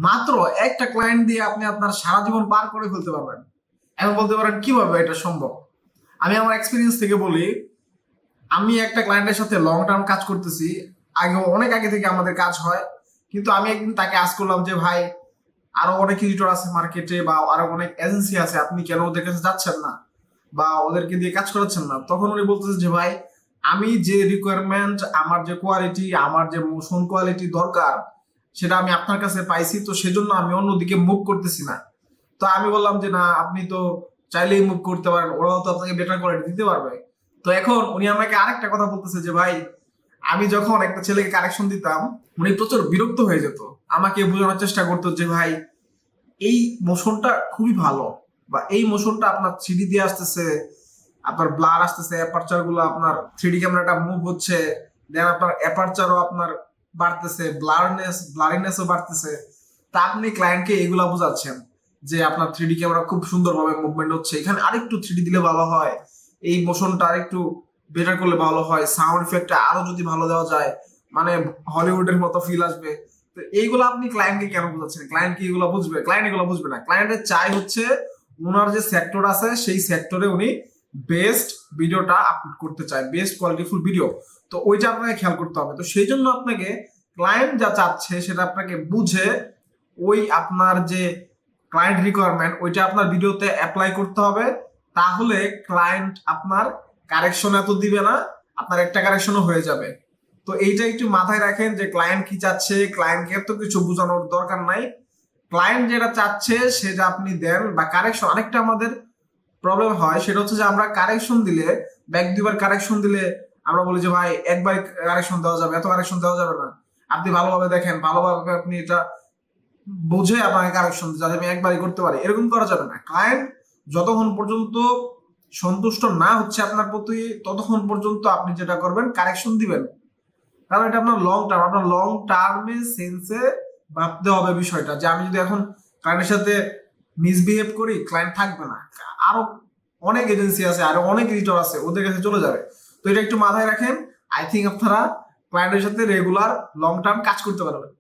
মাত্র একটা ক্লায়েন্ট দিয়ে আপনি আপনার সারা জীবন পার করে ফেলতে পারবেন। এখন বলতে পারেন কিভাবে এটা সম্ভব? আমি আমার এক্সপিরিয়েন্স থেকে বলি, আমি একটা ক্লায়েন্টের সাথে লং টার্ম কাজ করতেছি। আগে অনেক আগে থেকে আমাদের কাজ হয়, কিন্তু আমি একদিন তাকে আজ করলাম যে ভাই, আরো অনেক এডিটর আছে মার্কেটে বা আরো অনেক এজেন্সি আছে, আপনি কেন ওদের কাছে যাচ্ছেন না বা ওদেরকে দিয়ে কাজ করাচ্ছেন না? তখন উনি বলতেছে যে ভাই, আমি যে রিকোয়ারমেন্ট, আমার যে কোয়ালিটি, আমার যে মোশন কোয়ালিটি দরকার, সেটা আমি আপনার কাছে পাইছি, তো সেজন্য আমি অন্যদিকে মুভ করতেছি না। তো আমি বললাম যে না, আপনি তো চাইলেই মুভ করতে পারেন, ওরাও তো আপনাকে বেটার কোয়ালিটি দিতে পারবে। তো এখন উনি আমাকে আরেকটা কথা বলতেছে যে ভাই, আমি যখন একটা ছেলেকে কারেকশন দিতাম, উনি প্রচুর বিরক্ত হয়ে যেত, আমাকে বোঝানোর চেষ্টা করতো যে ভাই, এই মোশনটা খুবই ভালো, বা এই মোশনটা আপনার থ্রিডি দিয়ে আসতেছে, আপনার ব্লার আসতেছে, অ্যাপারচার গুলো আপনার থ্রিডি ক্যামেরাটা মুভ হচ্ছে, দেন আপনার অ্যাপারচারও আপনার বাড়তেছে, ব্লারিনেসও বাড়তেছে। তা আপনি ক্লায়েন্টকে এগুলা বোঝাচ্ছেন যে আপনার থ্রিডি ক্যামেরা খুব সুন্দরভাবে মুভমেন্ট হচ্ছে, এখানে আরেকটু থ্রিডি দিলে ভালো হয়, এই মোশনটা আরেকটু বেটার করলে ভালো হয়, সাউন্ড ইফেক্টটা আরো যদি ভালো দেওয়া যায়, মানে হলিউডের মতো ফিল আসবে। তো এইগুলো আপনি ক্লায়েন্টকে কেন বোঝাচ্ছেন? ক্লায়েন্ট কি এগুলো বুঝবে? ক্লায়েন্ট এগুলো বুঝবে না। ক্লায়েন্টের চাই হচ্ছে ওনার যে সেক্টর আছে সেই সেক্টরে উনি বেস্ট ভিডিওটা আপলোড করতে চায়, বেস্ট কোয়ালিটিফুল ভিডিও। তো ওইটা আপনাকে খেয়াল করতে হবে। তো সেই জন্য আপনাকে ক্লায়েন্ট যা চাচ্ছে সেটা আপনাকে বুঝে ওই আপনার যে ক্লায়েন্ট রিকোয়ারমেন্ট ওইটা আপনার ভিডিওতে অ্যাপ্লাই করতে হবে। তাহলে ক্লায়েন্ট আপনার কারেকশন এত দিবে না, আপনার একটা কারেকশনও হয়ে যাবে। তো এইটা একটু মাথায় রাখেন যে ক্লায়েন্ট কি চাচ্ছে, ক্লায়েন্টকে এত কিছু বোঝানোর দরকার নাই। ক্লায়েন্ট যেটা চাচ্ছে সেটা আপনি দেন। বা কারেকশন, আরেকটা আমাদের প্রবলেম হয় সেটা হচ্ছে যে আমরা কারেকশন দিলে, ব্যাক দুইবার কারেকশন দিলে আমরা বলি যে ভাই একবার কারেকশন দেওয়া যাবে, এত কারেকশন দেওয়া যাবে না, আপনি ভালোভাবে দেখেন, ভালোভাবে আপনি এটা বুঝে আপনাকে কারেকশন যাতে আমি একবারই করতে পারি, এরকম করা যাবে না। ক্লায়েন্ট যতক্ষণ পর্যন্ত সন্তুষ্ট না হচ্ছে আপনার প্রতি, ততক্ষণ পর্যন্ত আপনি যেটা করবেন কারেকশন দিবেন। কারণ এটা আপনার লং টার্ম, আপনার লং টার্মে সেন্সে ভাবতে হবে বিষয়টা, যে আমি যদি এখন ক্লায়েন্টের সাথে মিসবিহেভ করি, ক্লায়েন্ট থাকবে না, আরো অনেক এজেন্সি আছে, আরো অনেক এডিটর আছে, ওদের কাছে চলে যাবে। তো এটা একটু মাথায় রাখেন। আই থিঙ্ক আপনারা ক্লায়েন্টের সাথে রেগুলার লং টার্ম কাজ করতে পারবেন।